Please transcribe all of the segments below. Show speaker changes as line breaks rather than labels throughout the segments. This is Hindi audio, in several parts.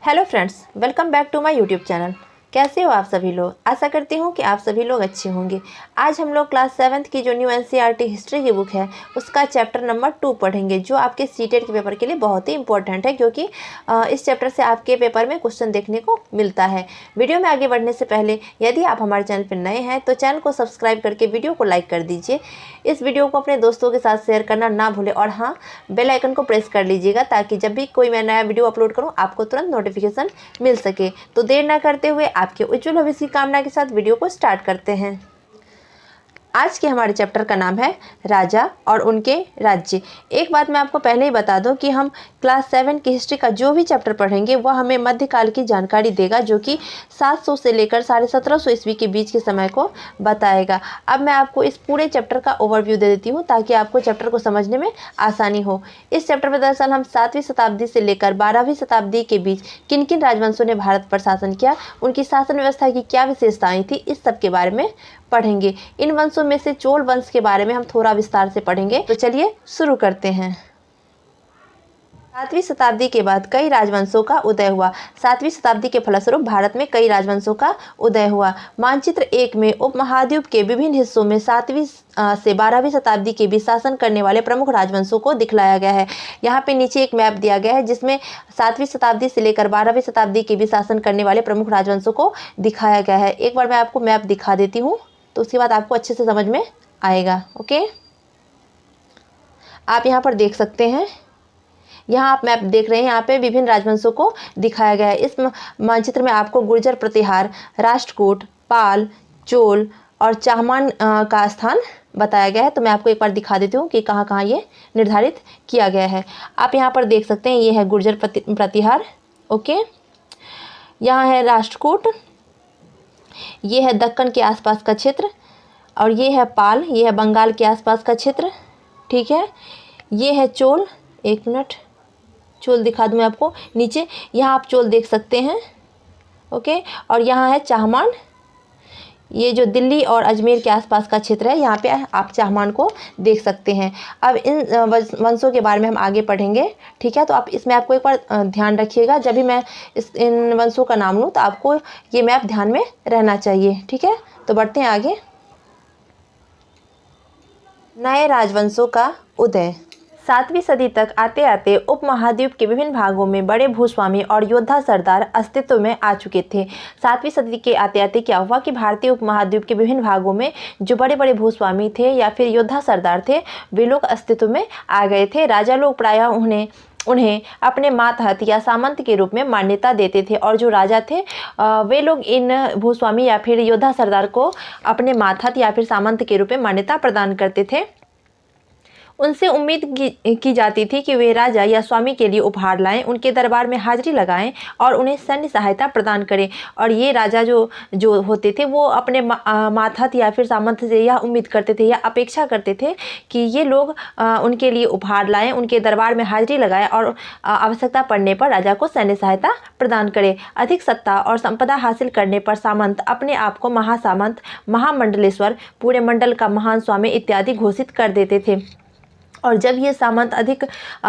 Hello friends, welcome back to my YouTube channel. कैसे हो आप सभी लोग? आशा करती हूँ कि आप सभी लोग अच्छे होंगे। आज हम लोग क्लास 7th की जो न्यू एनसीईआरटी हिस्ट्री की बुक है उसका चैप्टर नंबर 2 पढ़ेंगे, जो आपके सीटेट के पेपर के लिए बहुत ही इंपॉर्टेंट है, क्योंकि इस चैप्टर से आपके पेपर में क्वेश्चन देखने को मिलता है। वीडियो में आगे बढ़ने से पहले यदि आप हमारे चैनल पर नए हैं तो चैनल को सब्सक्राइब करके वीडियो को लाइक कर दीजिए। इस वीडियो को अपने दोस्तों के साथ शेयर करना ना भूलें और हाँ, बेल आइकन को प्रेस कर लीजिएगा ताकि जब भी कोई मैं नया वीडियो अपलोड करूँ आपको तुरंत नोटिफिकेशन मिल सके। तो देर ना करते हुए आपके उज्जवल भविष्य की कामना के साथ वीडियो को स्टार्ट करते हैं। आज के हमारे चैप्टर का नाम है राजा और उनके राज्य। एक बात मैं आपको पहले ही बता दूं कि हम क्लास 7 की हिस्ट्री का जो भी चैप्टर पढ़ेंगे वह हमें मध्यकाल की जानकारी देगा, जो कि 700 से लेकर 1750 ईस्वी के बीच के समय को बताएगा। अब मैं आपको इस पूरे चैप्टर का ओवरव्यू दे देती हूँ ताकि आपको चैप्टर को समझने में आसानी हो। इस चैप्टर में दरअसल हम 7वीं शताब्दी से लेकर 12वीं शताब्दी के बीच किन किन राजवंशों ने भारत पर शासन किया, उनकी शासन व्यवस्था की क्या विशेषताएं थी, इस सब के बारे में पढ़ेंगे। इन वंशों में से चोल वंश के बारे में हम थोड़ा विस्तार से पढ़ेंगे। तो चलिए शुरू करते हैं। 7वीं शताब्दी के बाद कई राजवंशों का उदय हुआ। 7वीं शताब्दी के फलस्वरूप भारत में कई राजवंशों का उदय हुआ। मानचित्र 1 में उपमहाद्वीप के विभिन्न हिस्सों में 7वीं से 12वीं शताब्दी के बीच शासन करने वाले प्रमुख राजवंशों को दिखलाया गया है। यहाँ पे नीचे एक मैप दिया गया है जिसमें 7वीं शताब्दी से लेकर 12वीं शताब्दी के बीच शासन करने वाले प्रमुख राजवंशों को दिखाया गया है। एक बार मैं आपको मैप दिखा देती हूँ तो उसके बाद आपको अच्छे से समझ में आएगा। ओके, आप यहाँ पर देख सकते हैं, यहाँ आप मैप देख रहे हैं, यहाँ पे विभिन्न राजवंशों को दिखाया गया है। इस मानचित्र में आपको गुर्जर प्रतिहार, राष्ट्रकूट, पाल, चोल और चाहमान का स्थान बताया गया है। तो मैं आपको एक बार दिखा देती हूँ कि कहाँ कहाँ ये निर्धारित किया गया है। आप यहाँ पर देख सकते हैं, ये है गुर्जर प्रतिहार। ओके, यहाँ है राष्ट्रकूट, ये है दक्कन के आसपास का क्षेत्र, और ये है पाल, ये है बंगाल के आसपास का क्षेत्र। ठीक है, ये है चोल। एक मिनट, चोल दिखा दूँ मैं आपको नीचे, यहाँ आप चोल देख सकते हैं। ओके, और यहाँ है चाहमान, ये जो दिल्ली और अजमेर के आसपास का क्षेत्र है, यहाँ पे आप चाहमान को देख सकते हैं। अब इन वंशों के बारे में हम आगे पढ़ेंगे। ठीक है, तो आप इसमें आपको एक बार ध्यान रखिएगा, जब भी मैं इन वंशों का नाम लूँ तो आपको ये मैप ध्यान में रहना चाहिए। ठीक है, तो बढ़ते हैं आगे। नए राजवंशों का उदय। 7वीं सदी तक आते आते उपमहाद्वीप के विभिन्न भागों में बड़े भूस्वामी और योद्धा सरदार अस्तित्व में आ चुके थे। 7वीं सदी के आते आते क्या हुआ कि भारतीय उपमहाद्वीप के विभिन्न भागों में जो बड़े बड़े भूस्वामी थे या फिर योद्धा सरदार थे, वे लोग अस्तित्व में आ गए थे। राजा लोग प्रायः उन्हें अपने मातहत या सामंत के रूप में मान्यता देते थे, और जो राजा थे वे लोग इन भूस्वामी या फिर योद्धा सरदार को अपने मातहत या फिर सामंत के रूप में मान्यता प्रदान करते थे। उनसे उम्मीद की जाती थी कि वे राजा या स्वामी के लिए उपहार लाएं, उनके दरबार में हाजिरी लगाएं और उन्हें सैन्य सहायता प्रदान करें। और ये राजा जो होते थे वो अपने मातहत या फिर सामंत से यह उम्मीद करते थे या अपेक्षा करते थे कि ये लोग उनके लिए उपहार लाएं, उनके दरबार में हाजिरी लगाएं और आवश्यकता पड़ने पर राजा को सैन्य सहायता प्रदान करें। अधिक सत्ता और संपदा हासिल करने पर सामंत अपने आप को महासामंत, महामंडलेश्वर, पूरे मंडल का महान स्वामी इत्यादि घोषित कर देते थे। और जब ये सामंत अधिक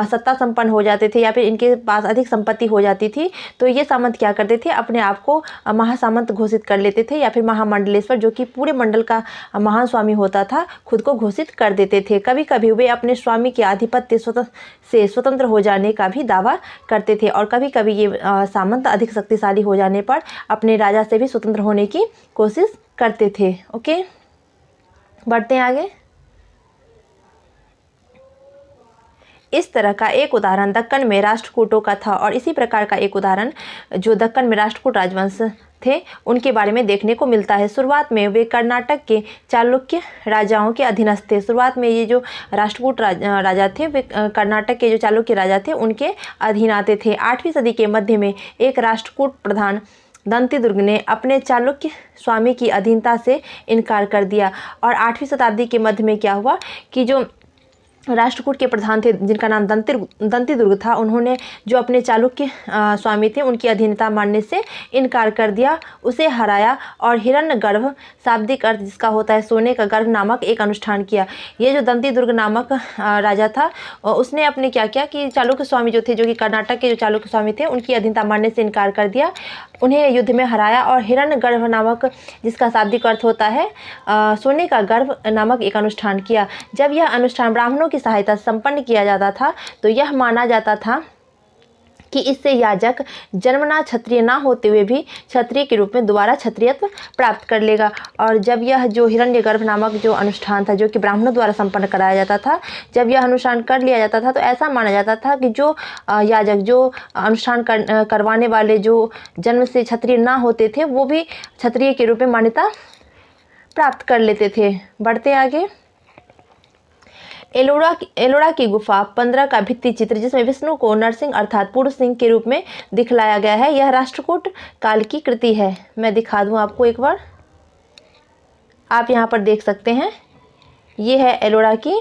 सत्ता संपन्न हो जाते थे या फिर इनके पास अधिक संपत्ति हो जाती थी, तो ये सामंत क्या करते थे, अपने आप को महासामंत घोषित कर लेते थे या फिर महामंडलेश्वर, जो कि पूरे मंडल का महान स्वामी होता था, खुद को घोषित कर देते थे। कभी कभी वे अपने स्वामी के आधिपत्य से स्वतंत्र हो जाने का भी दावा करते थे, और कभी कभी ये सामंत अधिक शक्तिशाली हो जाने पर अपने राजा से भी स्वतंत्र होने की कोशिश करते थे। ओके, बढ़ते हैं आगे। इस तरह का एक उदाहरण दक्कन में राष्ट्रकूटों का था, और इसी प्रकार का एक उदाहरण जो दक्कन में राष्ट्रकूट राजवंश थे उनके बारे में देखने को मिलता है। शुरुआत में वे कर्नाटक के चालुक्य राजाओं के अधीनस्थ थे। शुरुआत में ये जो राष्ट्रकूट राजा थे वे कर्नाटक के जो चालुक्य राजा थे उनके अधीन आते थे। 8वीं सदी के मध्य में एक राष्ट्रकूट प्रधान दंतीदुर्ग ने अपने चालुक्य स्वामी की अधीनता से इनकार कर दिया, और 8वीं शताब्दी के मध्य में क्या हुआ कि जो राष्ट्रकूट के प्रधान थे जिनका नाम दंतिदुर्ग था, उन्होंने जो अपने चालुक्य स्वामी थे उनकी अधीनता मानने से इनकार कर दिया, उसे हराया और हिरण्यगर्भ, शाब्दिक अर्थ जिसका होता है सोने का गर्भ, नामक एक अनुष्ठान किया। ये जो दंतिदुर्ग नामक राजा था उसने अपने क्या किया कि चालुक्य स्वामी जो थे, जो कि कर्नाटक के जो चालुक्य स्वामी थे, उनकी अधीनता मानने से इनकार कर दिया, उन्हें युद्ध में हराया और हिरण्यगर्भ नामक, जिसका शाब्दिक अर्थ होता है सोने का गर्भ, नामक एक अनुष्ठान किया। जब यह अनुष्ठान ब्राह्मणों की सहायता से संपन्न किया जाता था तो यह माना जाता था कि इससे याजक जन्मना क्षत्रिय ना होते हुए भी क्षत्रिय के रूप में दोबारा क्षत्रियत्व प्राप्त कर लेगा। और जब यह जो हिरण्यगर्भ नामक जो अनुष्ठान था, जो कि ब्राह्मणों द्वारा संपन्न कराया जाता था, जब यह अनुष्ठान कर लिया जाता था तो ऐसा माना जाता था कि जो याजक, जो अनुष्ठान करवाने वाले जो जन्म से क्षत्रिय ना होते थे, वो भी क्षत्रिय के रूप में मान्यता प्राप्त कर लेते थे। बढ़ते आगे। एलोरा की गुफा 15 का भित्ति चित्र, जिसमें विष्णु को नरसिंह अर्थात पुरुष सिंह के रूप में दिखलाया गया है, यह राष्ट्रकूट काल की कृति है। मैं दिखा दूं आपको एक बार, आप यहाँ पर देख सकते हैं। ये है एलोरा की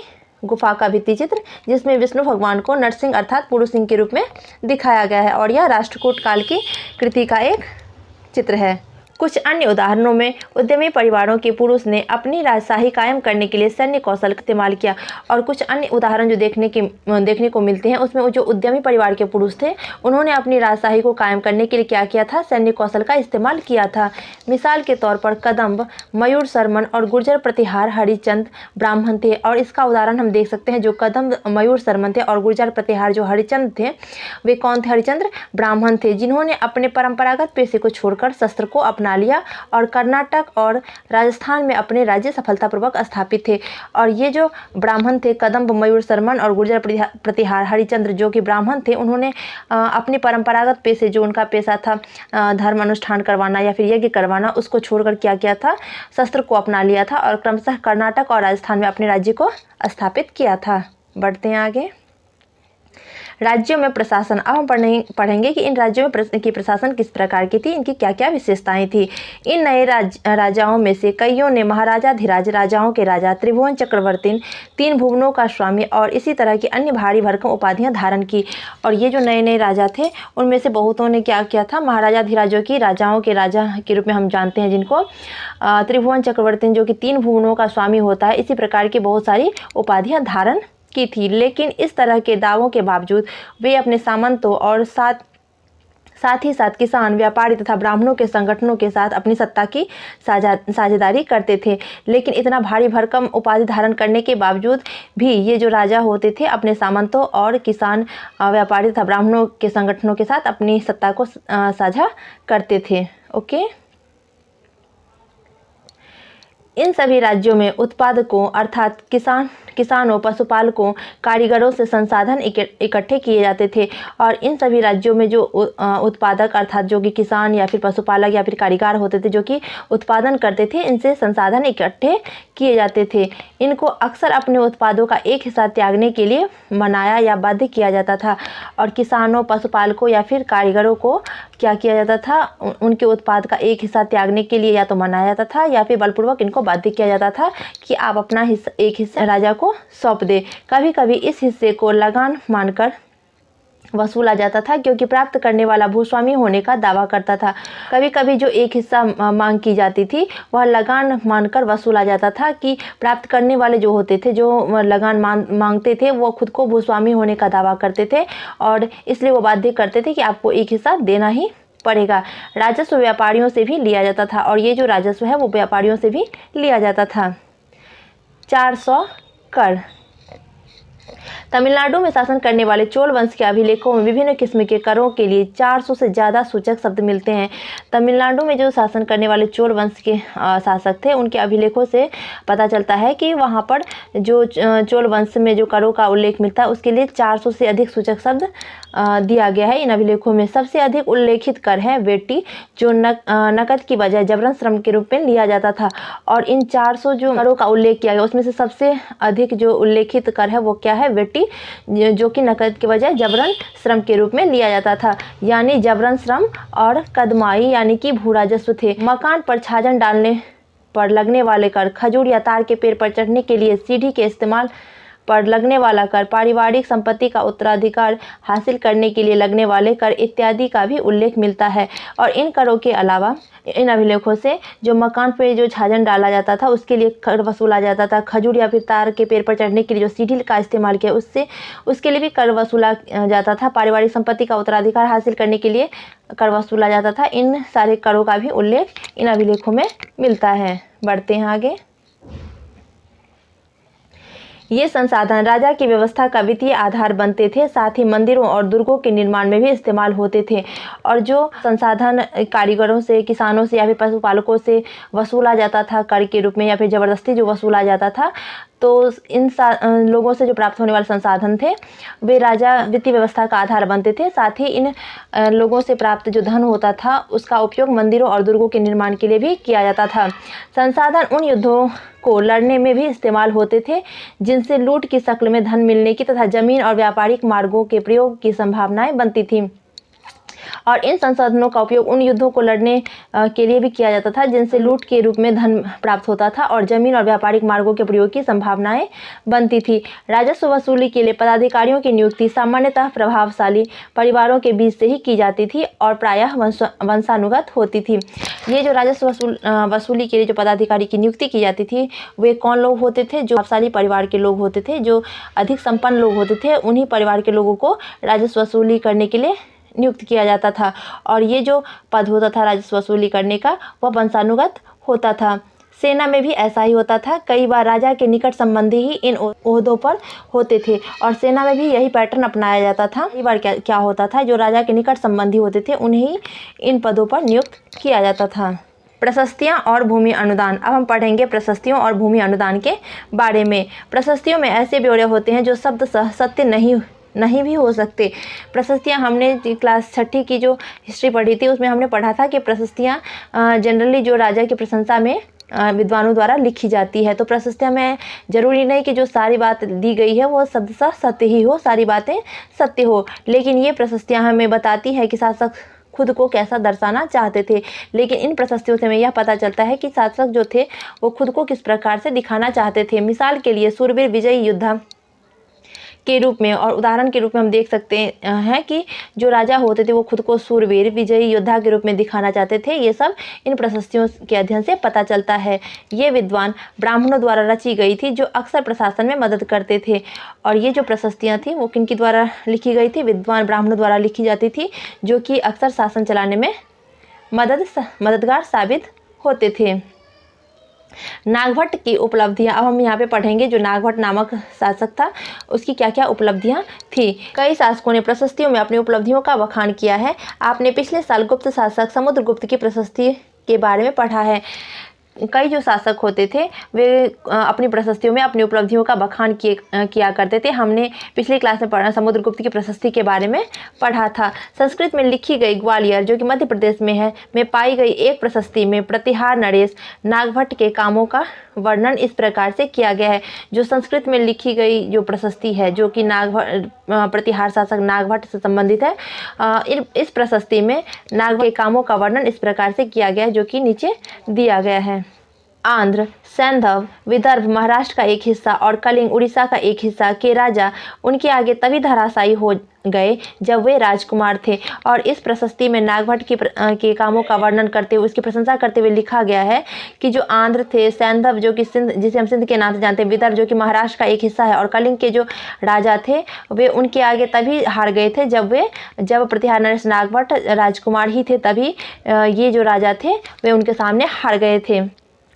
गुफा का भित्ति चित्र, जिसमें विष्णु भगवान को नरसिंह अर्थात पुरुष सिंह के रूप में दिखाया गया है और यह राष्ट्रकूट काल की कृति का एक चित्र है। कुछ अन्य उदाहरणों में उद्यमी परिवारों के पुरुष ने अपनी राजशाही कायम करने के लिए सैन्य कौशल का इस्तेमाल किया, और कुछ अन्य उदाहरण जो देखने को मिलते हैं उसमें जो उद्यमी परिवार के पुरुष थे उन्होंने अपनी राजशाही को कायम करने के लिए क्या किया था, सैन्य कौशल का इस्तेमाल किया था। मिसाल के तौर पर कदम्ब, मयूर शर्मन और गुर्जर प्रतिहार हरिचंद ब्राह्मण थे, और इसका उदाहरण हम देख सकते हैं। जो कदम्ब, मयूर शर्मन थे और गुर्जर प्रतिहार जो हरिचंद थे, वे कौन थे? हरिचंद्र ब्राह्मण थे, जिन्होंने अपने परंपरागत पेशे को छोड़कर शस्त्र को अपना लिया और कर्नाटक और राजस्थान में अपने राज्य सफलतापूर्वक स्थापित थे। और ये जो ब्राह्मण थे, कदम्ब, मयूर शर्मन और गुर्जर प्रतिहार हरिचंद्र, जो कि ब्राह्मण थे, उन्होंने अपने परंपरागत पेशे, जो उनका पेशा था धर्म अनुष्ठान करवाना या फिर यज्ञ करवाना, उसको छोड़कर क्या किया था, शस्त्र को अपना लिया था और क्रमशः कर्नाटक और राजस्थान में अपने राज्य को स्थापित किया था। बढ़ते हैं आगे। राज्यों में प्रशासन। अब हम पढ़ेंगे कि इन राज्यों में की प्रशासन किस प्रकार की थी, इनकी क्या क्या विशेषताएं थी। इन नए राजाओं में से कईयों ने महाराजाधिराज, राजाओं के राजा, त्रिभुवन चक्रवर्ती, 3 भुवनों का स्वामी और इसी तरह की अन्य भारी भरकम उपाधियां धारण की। और ये जो नए नए राजा थे उनमें से बहुतों ने क्या किया था, महाराजाधिराजों की, राजाओं के राजा के रूप में हम जानते हैं जिनको, त्रिभुवन चक्रवर्ती जो कि 3 भुवनों का स्वामी होता है, इसी प्रकार की बहुत सारी उपाधियां धारण की थी। लेकिन इस तरह के दावों के बावजूद वे अपने सामंतों और साथ ही साथ किसान, व्यापारी तथा ब्राह्मणों के संगठनों के साथ अपनी सत्ता की साझेदारी करते थे। लेकिन इतना भारी भरकम उपाधि धारण करने के बावजूद भी ये जो राजा होते थे अपने सामंतों और किसान, व्यापारी तथा ब्राह्मणों के संगठनों के साथ अपनी सत्ता को साझा करते थे। ओके। इन सभी राज्यों में उत्पादकों अर्थात किसानों, पशुपालकों, कारीगरों से संसाधन इकट्ठे किए जाते थे। और इन सभी राज्यों में जो उत्पादक अर्थात जो कि किसान या फिर पशुपालक या फिर कारीगर होते थे, जो कि उत्पादन करते थे, इनसे संसाधन इकट्ठे किए जाते थे। इनको अक्सर अपने उत्पादों का एक हिस्सा त्यागने के लिए मनाया या बाध्य किया जाता था। और किसानों, पशुपालकों या फिर कारीगरों को क्या किया जाता था, उनके उत्पाद का एक हिस्सा त्यागने के लिए या तो मनाया जाता था या फिर बलपूर्वक इनको बाध्य किया जाता था कि आप अपना एक हिस्सा राजा को सौंप दे। कभी कभी इस हिस्से को लगान मानकर वसूला जाता था, क्योंकि प्राप्त करने वाला भूस्वामी होने का दावा करता था। कभी कभी जो एक हिस्सा मांग की जाती थी वह लगान मानकर वसूला जाता था कि प्राप्त करने वाले जो होते थे, जो लगान मांगते थे, वो खुद को भूस्वामी होने का दावा करते थे और इसलिए वो बाध्य करते थे कि आपको एक हिस्सा देना ही पड़ेगा। राजस्व व्यापारियों से भी लिया जाता था और ये जो राजस्व है वो व्यापारियों से भी लिया जाता था। 400 कर। तमिलनाडु में शासन करने वाले चोल वंश के अभिलेखों में विभिन्न किस्म के करों के लिए 400 से ज़्यादा सूचक शब्द मिलते हैं। तमिलनाडु में जो शासन करने वाले चोल वंश के शासक थे, उनके अभिलेखों से पता चलता है कि वहाँ पर जो चोल वंश में जो करों का उल्लेख मिलता है उसके लिए 400 से अधिक सूचक शब्द दिया गया है। इन अभिलेखों में सबसे अधिक उल्लेखित कर है वेटी, जो नकद की बजाय जबरन श्रम के रूप में लिया जाता था। और इन 400 जो करों का उल्लेख किया गया उसमें से सबसे अधिक जो उल्लेखित कर है वो क्या है, वेटी, जो कि नकद के बजाय जबरन श्रम के रूप में लिया जाता था। यानी जबरन श्रम और कदमाई यानी कि भू राजस्व थे। मकान पर छाजन डालने पर लगने वाले कर, खजूर या तार के पेड़ पर चढ़ने के लिए सीढ़ी के इस्तेमाल पर लगने वाला कर, पारिवारिक संपत्ति का उत्तराधिकार हासिल करने के लिए लगने वाले कर इत्यादि का भी उल्लेख मिलता है। और इन करों के अलावा इन अभिलेखों से जो मकान पे जो छाजन डाला जाता था उसके लिए कर वसूला जाता था। खजूर या फिर तार के पेड़ पर चढ़ने के लिए जो सीढ़ी का इस्तेमाल किया उसके लिए भी कर वसूला जाता था। पारिवारिक संपत्ति का उत्तराधिकार हासिल करने के लिए कर वसूला जाता था। इन सारे करों का भी उल्लेख इन अभिलेखों में मिलता है। बढ़ते हैं आगे। ये संसाधन राजा की व्यवस्था का वित्तीय आधार बनते थे, साथ ही मंदिरों और दुर्गों के निर्माण में भी इस्तेमाल होते थे। और जो संसाधन कारीगरों से, किसानों से या फिर पशुपालकों से वसूला जाता था कर के रूप में या फिर ज़बरदस्ती जो वसूला जाता था, तो इन लोगों से जो प्राप्त होने वाले संसाधन थे वे राजा वित्तीय व्यवस्था का आधार बनते थे। साथ ही इन लोगों से प्राप्त जो धन होता था उसका उपयोग मंदिरों और दुर्गों के निर्माण के लिए भी किया जाता था। संसाधन उन युद्धों को लड़ने में भी इस्तेमाल होते थे जिनसे लूट की शक्ल में धन मिलने की तथा जमीन और व्यापारिक मार्गों के प्रयोग की संभावनाएं बनती थीं। और इन संसाधनों का उपयोग उन युद्धों को लड़ने के लिए भी किया जाता था जिनसे लूट के रूप में धन प्राप्त होता था और जमीन और व्यापारिक मार्गों के प्रयोग की संभावनाएं बनती थी। राजस्व वसूली के लिए पदाधिकारियों की नियुक्ति सामान्यतः प्रभावशाली परिवारों के बीच से ही की जाती थी और प्रायः वंशानुगत होती थी। ये जो राजस्व वसूली के लिए जो पदाधिकारी की नियुक्ति की जाती थी वे कौन लोग होते थे? जो प्रभावशाली परिवार के लोग होते थे, जो अधिक संपन्न लोग होते थे, उन्हीं परिवार के लोगों को राजस्व वसूली करने के लिए नियुक्त किया जाता था। और ये जो पद होता था राजस्व वसूली करने का वह वंशानुगत होता था। सेना में भी ऐसा ही होता था। कई बार राजा के निकट संबंधी ही इन ओहदों पर होते थे और सेना में भी यही पैटर्न अपनाया जाता था। कई बार क्या होता था, जो राजा के निकट संबंधी होते थे उन्हें इन पदों पर नियुक्त किया जाता था। प्रशस्तियाँ और भूमि अनुदान। अब हम पढ़ेंगे प्रशस्तियों और भूमि अनुदान के बारे में। प्रशस्तियों में ऐसे ब्यौरे होते हैं जो शब्द सत्य नहीं भी हो सकते। प्रशस्तियाँ हमने क्लास 6 की जो हिस्ट्री पढ़ी थी उसमें हमने पढ़ा था कि प्रशस्तियाँ जनरली जो राजा की प्रशंसा में विद्वानों द्वारा लिखी जाती है। तो प्रशस्तियाँ में ज़रूरी नहीं कि जो सारी बात दी गई है वो शब्दशः सत्य ही हो, सारी बातें सत्य हो, लेकिन ये प्रशस्तियाँ हमें बताती है कि शासक खुद को कैसा दर्शाना चाहते थे। लेकिन इन प्रशस्तियों से हमें यह पता चलता है कि शासक जो थे वो खुद को किस प्रकार से दिखाना चाहते थे। मिसाल के लिए सूरवीर विजयी योद्धा के रूप में और उदाहरण के रूप में हम देख सकते हैं कि जो राजा होते थे वो खुद को सूरवीर विजयी योद्धा के रूप में दिखाना चाहते थे। ये सब इन प्रशस्तियों के अध्ययन से पता चलता है। ये विद्वान ब्राह्मणों द्वारा रची गई थी जो अक्सर प्रशासन में मदद करते थे। और ये जो प्रशस्तियाँ थी वो किनकी द्वारा लिखी गई थी? विद्वान ब्राह्मणों द्वारा लिखी जाती थी जो कि अक्सर शासन चलाने में मददगार साबित होते थे। नागभट्ट की उपलब्धियां। अब हम यहाँ पे पढ़ेंगे जो नागभट्ट नामक शासक था उसकी क्या क्या उपलब्धियां थी। कई शासकों ने प्रशस्तियों में अपनी उपलब्धियों का बखान किया है। आपने पिछले साल गुप्त शासक समुद्रगुप्त की प्रशस्ति के बारे में पढ़ा है। कई जो शासक होते थे वे अपनी प्रशस्तियों में अपनी उपलब्धियों का बखान किया करते थे। हमने पिछली क्लास में पढ़ा, समुद्रगुप्त की प्रशस्ति के बारे में पढ़ा था। संस्कृत में लिखी गई ग्वालियर जो कि मध्य प्रदेश में पाई गई एक प्रशस्ति में प्रतिहार नरेश नागभट्ट के कामों का वर्णन इस प्रकार से किया गया है। जो संस्कृत में लिखी गई जो प्रशस्ति है जो कि प्रतिहार शासक नागभट्ट से संबंधित है, इस प्रशस्ति में नागभट्ट के कामों का वर्णन इस प्रकार से किया गया है जो कि नीचे दिया गया है। आंध्र, सैंधव, विदर्भ महाराष्ट्र का एक हिस्सा और कलिंग उड़ीसा का एक हिस्सा के राजा उनके आगे तभी धराशायी हो गए जब वे राजकुमार थे। और इस प्रशस्ति में नागभट्ट के कामों का वर्णन करते हुए उसकी प्रशंसा करते हुए लिखा गया है कि जो आंध्र थे, सैंधव जो कि सिंध जिसे हम सिंध के नाम से जानते हैं, विदर्भ जो कि महाराष्ट्र का एक हिस्सा है और कलिंग के जो राजा थे वे उनके आगे तभी हार गए थे जब प्रतिहार नरेश नागभट्ट राजकुमार ही थे, तभी ये जो राजा थे वे उनके सामने हार गए थे।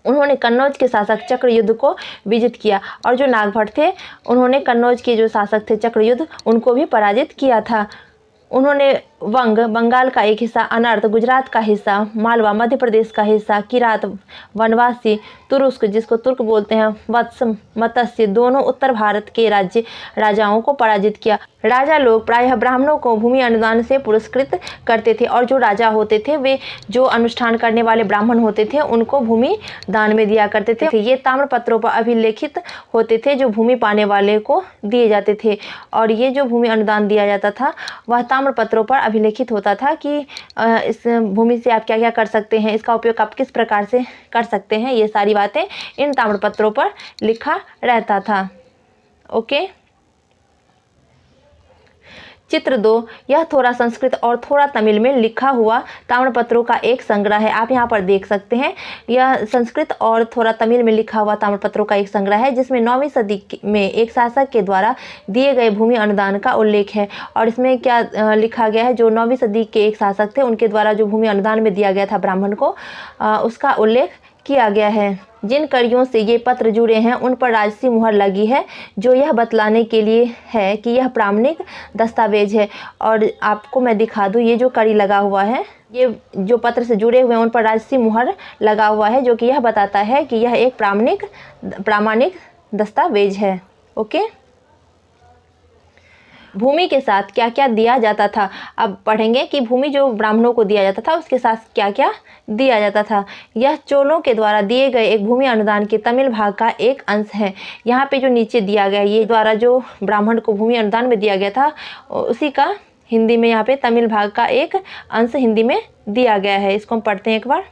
उन्होंने कन्नौज के शासक चक्रयुद्ध को विजित किया और जो नागभट्ट थे उन्होंने कन्नौज के जो शासक थे चक्रयुद्ध उनको भी पराजित किया था। उन्होंने बंगाल का एक हिस्सा, अनर्थ गुजरात का हिस्सा, मालवा मध्य प्रदेश का हिस्सा, किरात वनवासी, तुरुस्क जिसको तुर्क बोलते हैं, वत्स मत्स्य दोनों उत्तर भारत के राजाओं को पराजित किया। राजा लोग प्रायः ब्राह्मणों को भूमि अनुदान से पुरस्कृत करते थे और जो राजा होते थे वे जो अनुष्ठान करने वाले ब्राह्मण होते थे उनको भूमि दान में दिया करते थे। ये ताम्रपत्रों पर अभिलेखित होते थे जो भूमि पाने वाले को दिए जाते थे। और ये जो भूमि अनुदान दिया जाता था वह ताम्रपत्रों पर अभिलेखित होता था कि इस भूमि से आप क्या क्या कर सकते हैं, इसका उपयोग आप किस प्रकार से कर सकते हैं, ये सारी बातें इन ताम्रपत्रों पर लिखा रहता था। ओके। चित्र 2, यह थोड़ा संस्कृत और थोड़ा तमिल में लिखा हुआ ताम्रपत्रों का एक संग्रह है। आप यहाँ पर देख सकते हैं, यह संस्कृत और थोड़ा तमिल में लिखा हुआ ताम्रपत्रों का एक संग्रह है, जिसमें 9वीं सदी में एक शासक के द्वारा दिए गए भूमि अनुदान का उल्लेख है। और इसमें क्या लिखा गया है, जो 9वीं सदी के एक शासक थे उनके द्वारा जो भूमि अनुदान में दिया गया था ब्राह्मण को, उसका उल्लेख किया गया है। जिन कड़ियों से ये पत्र जुड़े हैं उन पर राजसी मुहर लगी है, जो यह बतलाने के लिए है कि यह प्रामाणिक दस्तावेज है। और आपको मैं दिखा दूं, ये जो कड़ी लगा हुआ है, ये जो पत्र से जुड़े हुए हैं उन पर राजसी मुहर लगा हुआ है, जो कि यह बताता है कि यह एक प्रामाणिक दस्तावेज है। ओके। भूमि के साथ क्या क्या दिया जाता था, अब पढ़ेंगे कि भूमि जो ब्राह्मणों को दिया जाता था उसके साथ क्या क्या दिया जाता था। यह चोलों के द्वारा दिए गए एक भूमि अनुदान के तमिल भाग का एक अंश है। यहाँ पे जो नीचे दिया गया, ये द्वारा जो ब्राह्मण को भूमि अनुदान में दिया गया था उसी का हिंदी में यहाँ पे तमिल भाग का एक अंश हिंदी में दिया गया है। इसको हम पढ़ते हैं एक बार।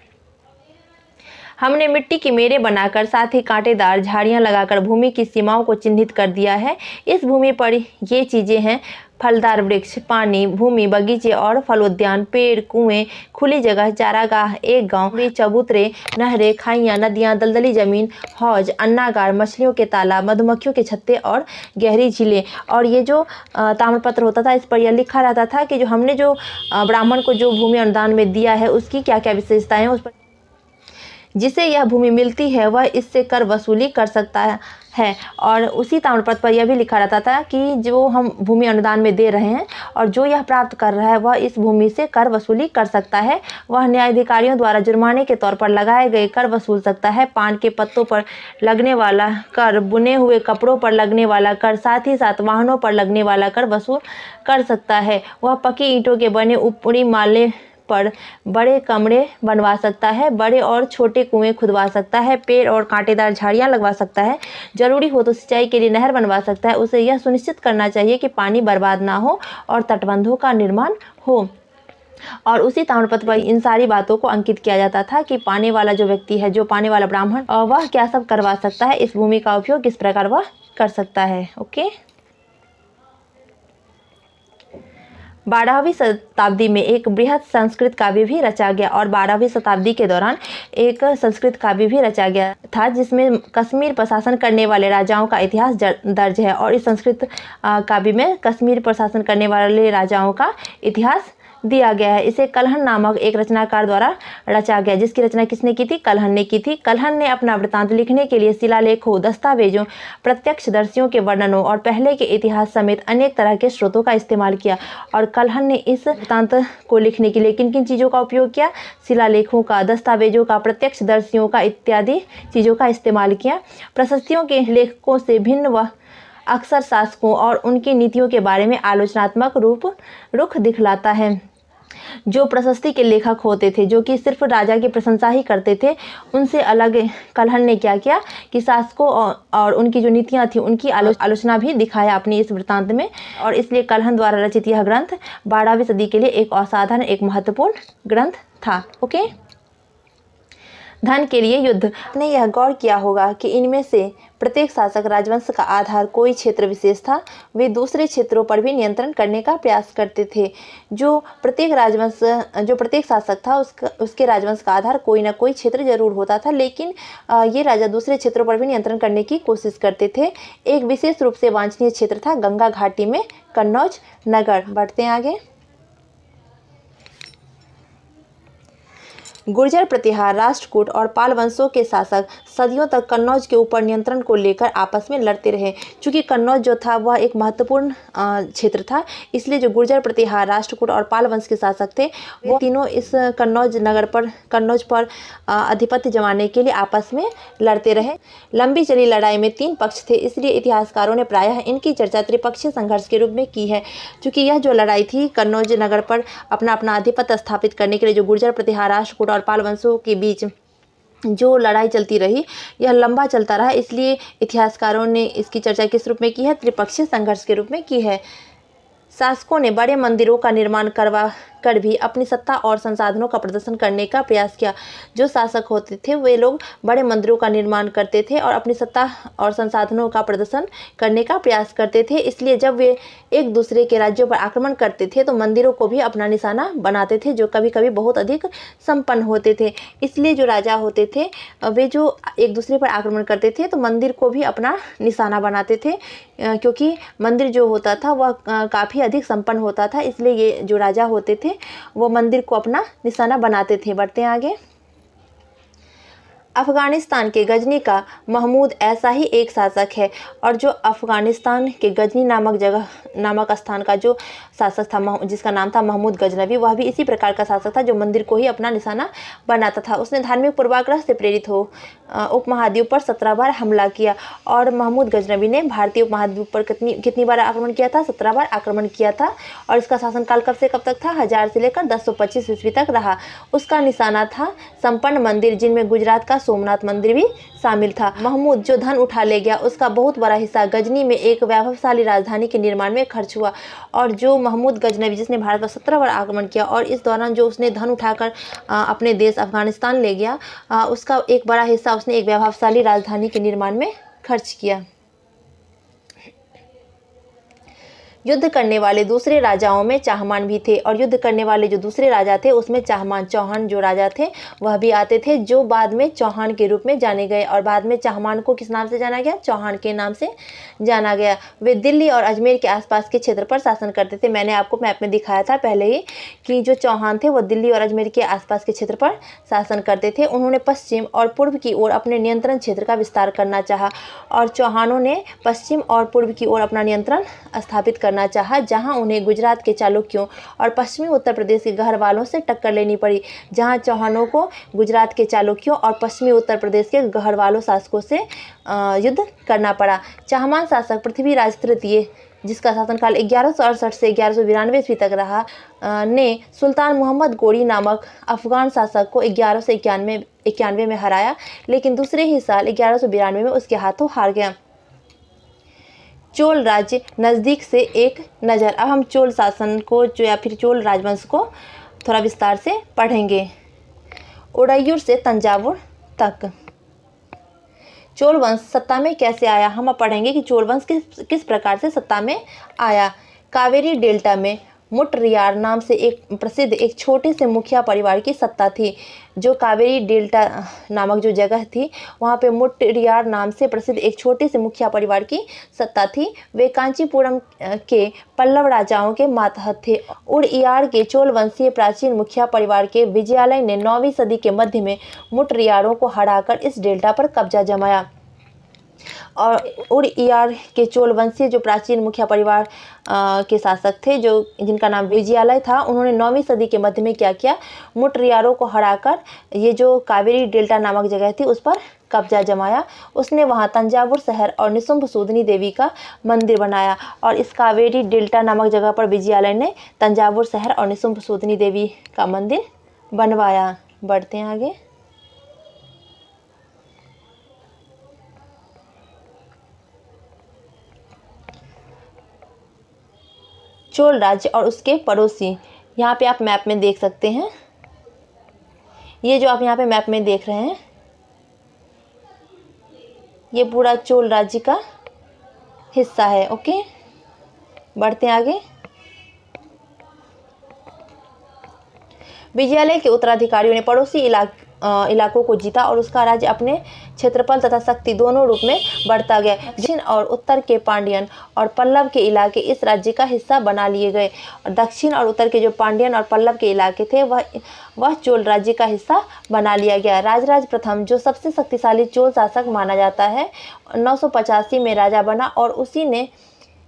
हमने मिट्टी की मेरे बनाकर साथ ही कांटेदार झाड़ियां लगाकर भूमि की सीमाओं को चिन्हित कर दिया है। इस भूमि पर ये चीज़ें हैं: फलदार वृक्ष, पानी, भूमि, बगीचे और फलोद्यान, पेड़, कुएं, खुली जगह, चारागाह, एक गांव, चबूतरे, नहरें, खाइयाँ, नदियाँ, दलदली जमीन, हौज, अन्नागार, मछलियों के तालाब, मधुमक्खियों के छत्ते और गहरी झीलें। और ये जो ताम्रपत्र होता था, इस पर यह लिखा रहता था कि जो हमने जो ब्राह्मण को जो भूमि अनुदान में दिया है उसकी क्या क्या विशेषताएं हैं, उस पर जिसे यह भूमि मिलती है वह इससे कर वसूली कर सकता है। और उसी ताम्रपत्र पर यह भी लिखा रहता था कि जो हम भूमि अनुदान में दे रहे हैं और जो यह प्राप्त कर रहा है वह इस भूमि से कर वसूली कर सकता है। वह न्यायाधिकारियों द्वारा जुर्माने के तौर पर लगाए गए कर वसूल सकता है। पान के पत्तों पर लगने वाला कर, बुने हुए कपड़ों पर लगने वाला कर, साथ ही साथ वाहनों पर लगने वाला कर वसूल कर सकता है। वह पक्की ईंटों के बने ऊपरी माले पर बड़े कमरे बनवा सकता है, बड़े और छोटे कुएं खुदवा सकता है, पेड़ और कांटेदार झाड़ियां लगवा सकता है, जरूरी हो तो सिंचाई के लिए नहर बनवा सकता है। उसे यह सुनिश्चित करना चाहिए कि पानी बर्बाद ना हो और तटबंधों का निर्माण हो। और उसी ताम्रपत्र पर इन सारी बातों को अंकित किया जाता था कि पाने वाला जो व्यक्ति है, जो पाने वाला ब्राह्मण, वह क्या सब करवा सकता है, इस भूमि का उपयोग किस प्रकार वह कर सकता है। ओके। 12वीं शताब्दी में एक बृहद संस्कृत काव्य भी रचा गया और 12वीं शताब्दी के दौरान एक संस्कृत काव्य भी रचा गया था, जिसमें कश्मीर पर शासन करने वाले राजाओं का इतिहास दर्ज है। और इस संस्कृत काव्य में कश्मीर पर शासन करने वाले राजाओं का इतिहास दिया गया है। इसे कलहन नामक एक रचनाकार द्वारा रचा गया, जिसकी रचना किसने की थी? कलहन ने की थी। कलहन ने अपना वृत्तांत लिखने के लिए शिलालेखों, दस्तावेजों, प्रत्यक्षदर्शियों के वर्णनों और पहले के इतिहास समेत अनेक तरह के स्रोतों का इस्तेमाल किया। और कलहन ने इस वृत्तांत को लिखने के लिए किन किन चीज़ों का उपयोग किया? शिलालेखों का, दस्तावेजों का, प्रत्यक्षदर्शियों का इत्यादि चीज़ों का इस्तेमाल किया। प्रशस्तियों के लेखकों से भिन्न वह अक्सर शासकों और उनकी नीतियों के बारे में आलोचनात्मक रुख दिखलाता है। जो प्रशस्ति के लेखक होते थे, जो कि सिर्फ राजा की प्रशंसा ही करते थे, उनसे अलग कलहन ने क्या किया कि शासकों और उनकी जो नीतियां थी उनकी आलोचना भी दिखाया अपनी इस वृत्तांत में। और इसलिए कलहन द्वारा रचित यह ग्रंथ 12वीं सदी के लिए एक असाधारण, एक महत्वपूर्ण ग्रंथ था। ओके। धन के लिए युद्ध। आपने यह गौर किया होगा कि इनमें से प्रत्येक शासक राजवंश का आधार कोई क्षेत्र विशेष था। वे दूसरे क्षेत्रों पर भी नियंत्रण करने का प्रयास करते थे। जो प्रत्येक शासक था उसके राजवंश का आधार कोई ना कोई क्षेत्र जरूर होता था, लेकिन ये राजा दूसरे क्षेत्रों पर भी नियंत्रण करने की कोशिश करते थे। एक विशेष रूप से वांछनीय क्षेत्र था गंगा घाटी में कन्नौज नगर। बढ़ते हैं आगे। गुर्जर, प्रतिहार, राष्ट्रकूट और पाल वंशों के शासक सदियों तक कन्नौज के ऊपर नियंत्रण को लेकर आपस में लड़ते रहे। चूँकि कन्नौज जो था वह एक महत्वपूर्ण क्षेत्र था, इसलिए जो गुर्जर, प्रतिहार, राष्ट्रकूट और पाल वंश के शासक थे वो तीनों इस कन्नौज पर आधिपत्य जमाने के लिए आपस में लड़ते रहे। लंबी चली लड़ाई में 3 पक्ष थे, इसलिए इतिहासकारों ने प्रायः इनकी चर्चा त्रिपक्षीय संघर्ष के रूप में की है। चूँकि यह जो लड़ाई थी कन्नौज नगर पर अपना आधिपत्य स्थापित करने के लिए, जो गुर्जर, प्रतिहार, राष्ट्रकूट और पाल वंशों के बीच जो लड़ाई चलती रही, यह लंबा चलता रहा, इसलिए इतिहासकारों ने इसकी चर्चा किस रूप में की है? त्रिपक्षीय संघर्ष के रूप में की है। शासकों ने बड़े मंदिरों का निर्माण कर भी अपनी सत्ता और संसाधनों का प्रदर्शन करने का प्रयास किया। जो शासक होते थे वे लोग बड़े मंदिरों का निर्माण करते थे और अपनी सत्ता और संसाधनों का प्रदर्शन करने का प्रयास करते थे। इसलिए जब वे एक दूसरे के राज्यों पर आक्रमण करते थे तो मंदिरों को भी अपना निशाना बनाते थे, जो कभी कभी बहुत अधिक संपन्न होते थे। इसलिए जो राजा होते थे वे जो एक दूसरे पर आक्रमण करते थे तो मंदिर को भी अपना निशाना बनाते थे, क्योंकि मंदिर जो होता था वह काफ़ी अधिक संपन्न होता था। इसलिए ये जो राजा होते थे वो मंदिर को अपना निशाना बनाते थे। बढ़ते हैं आगे। अफ़गानिस्तान के गजनी का महमूद ऐसा ही एक शासक है, और जो अफ़गानिस्तान के गजनी नामक स्थान का जो शासक था जिसका नाम था महमूद गजनवी, वह भी इसी प्रकार का शासक था जो मंदिर को ही अपना निशाना बनाता था। उसने धार्मिक पूर्वाग्रह से प्रेरित हो उपमहाद्वीप पर 17 बार हमला किया, और महमूद गजनवी ने भारतीय उपमहाद्वीप पर कितनी बार आक्रमण किया था? 17 बार आक्रमण किया था। और इसका शासनकाल कब से कब तक था? 1000 से लेकर 1025 ईस्वी तक रहा। उसका निशाना था संपन्न मंदिर, जिनमें गुजरात का सोमनाथ मंदिर भी शामिल था। महमूद जो धन उठा ले गया उसका बहुत बड़ा हिस्सा गजनी में एक वैभवशाली राजधानी के निर्माण में खर्च हुआ। और जो महमूद गजनवी जिसने भारत पर 17 बार आक्रमण किया और इस दौरान जो उसने धन उठाकर अपने देश अफगानिस्तान ले गया, उसका एक बड़ा हिस्सा उसने एक वैभवशाली राजधानी के निर्माण में खर्च किया। युद्ध करने वाले दूसरे राजाओं में चाहमान भी थे, और युद्ध करने वाले जो दूसरे राजा थे उसमें चौहान जो राजा थे वह भी आते थे, जो बाद में चौहान के रूप में जाने गए। और बाद में चाहमान को किस नाम से जाना गया? चौहान के नाम से जाना गया। वे दिल्ली और अजमेर के आसपास के क्षेत्र पर शासन करते थे। मैंने आपको मैप में दिखाया था पहले ही कि जो चौहान थे वो दिल्ली और अजमेर के आसपास के क्षेत्र पर शासन करते थे। उन्होंने पश्चिम और पूर्व की ओर अपने नियंत्रण क्षेत्र का विस्तार करना चाहा, और चौहानों ने पश्चिम और पूर्व की ओर अपना नियंत्रण स्थापित करना चाहा, जहां उन्हें गुजरात के चालुक्यों और पश्चिमी उत्तर प्रदेश के गढ़वालों से टक्कर लेनी पड़ी। जहां चौहानों को गुजरात के चालुक्यों और पश्चिमी उत्तर प्रदेश के गढ़वालों शासकों से युद्ध करना पड़ा। चाहमान शासक पृथ्वीराज तृतीय, जिसका शासनकाल 1168 से 1192 ईस्वी तक रहा, ने सुल्तान मोहम्मद गोरी नामक अफगान शासक को 1191 में हराया, लेकिन दूसरे ही साल 1192 में उसके हाथों हार गया। चोल राज्य नज़दीक से एक नज़र। अब हम चोल शासन को या फिर चोल राजवंश को थोड़ा विस्तार से पढ़ेंगे। उड़ैयूर से तंजावुर तक चोल वंश सत्ता में कैसे आया? हम अब पढ़ेंगे कि चोल वंश किस प्रकार से सत्ता में आया। कावेरी डेल्टा में मुट्रियार नाम से एक छोटे से मुखिया परिवार की सत्ता थी। जो कावेरी डेल्टा नामक जो जगह थी वहाँ पे मुट्रियार नाम से प्रसिद्ध एक छोटे से मुखिया परिवार की सत्ता थी। वे कांचीपुरम के पल्लव राजाओं के मातहत थे। उड़ियार के चोल वंशीय प्राचीन मुखिया परिवार के विजयालय ने 9वीं सदी के मध्य में मुट्रियारों को हराकर इस डेल्टा पर कब्जा जमाया। और उड़ियार के चोल वंशीय जो प्राचीन मुखिया परिवार के शासक थे, जो जिनका नाम विजयालय था, उन्होंने 9वीं सदी के मध्य में क्या किया? मुट्रियारों को हराकर ये जो कावेरी डेल्टा नामक जगह थी उस पर कब्जा जमाया। उसने वहां तंजावुर शहर और निशुंभ सूदनी देवी का मंदिर बनाया। और इस कावेरी डेल्टा नामक जगह पर विजयालय ने तंजावुर शहर और निशुंभ सूदनी देवी का मंदिर बनवाया। बढ़ते हैं आगे। चोल राज्य और उसके पड़ोसी, यहाँ पे आप मैप में देख सकते हैं। ये जो आप यहाँ पे मैप में देख रहे हैं ये पूरा चोल राज्य का हिस्सा है। ओके, बढ़ते हैं आगे। विजयालय के उत्तराधिकारियों ने पड़ोसी इलाकों को जीता और उसका राज्य अपने क्षेत्रफल तथा शक्ति दोनों रूप में बढ़ता गया। दक्षिण और उत्तर के पांड्यन और पल्लव के इलाके इस राज्य का हिस्सा बना लिए गए। और दक्षिण और उत्तर के जो पांड्यन और पल्लव के इलाके थे वह चोल राज्य का हिस्सा बना लिया गया। राजराज प्रथम, जो सबसे शक्तिशाली चोल शासक माना जाता है, 985 में राजा बना और उसी ने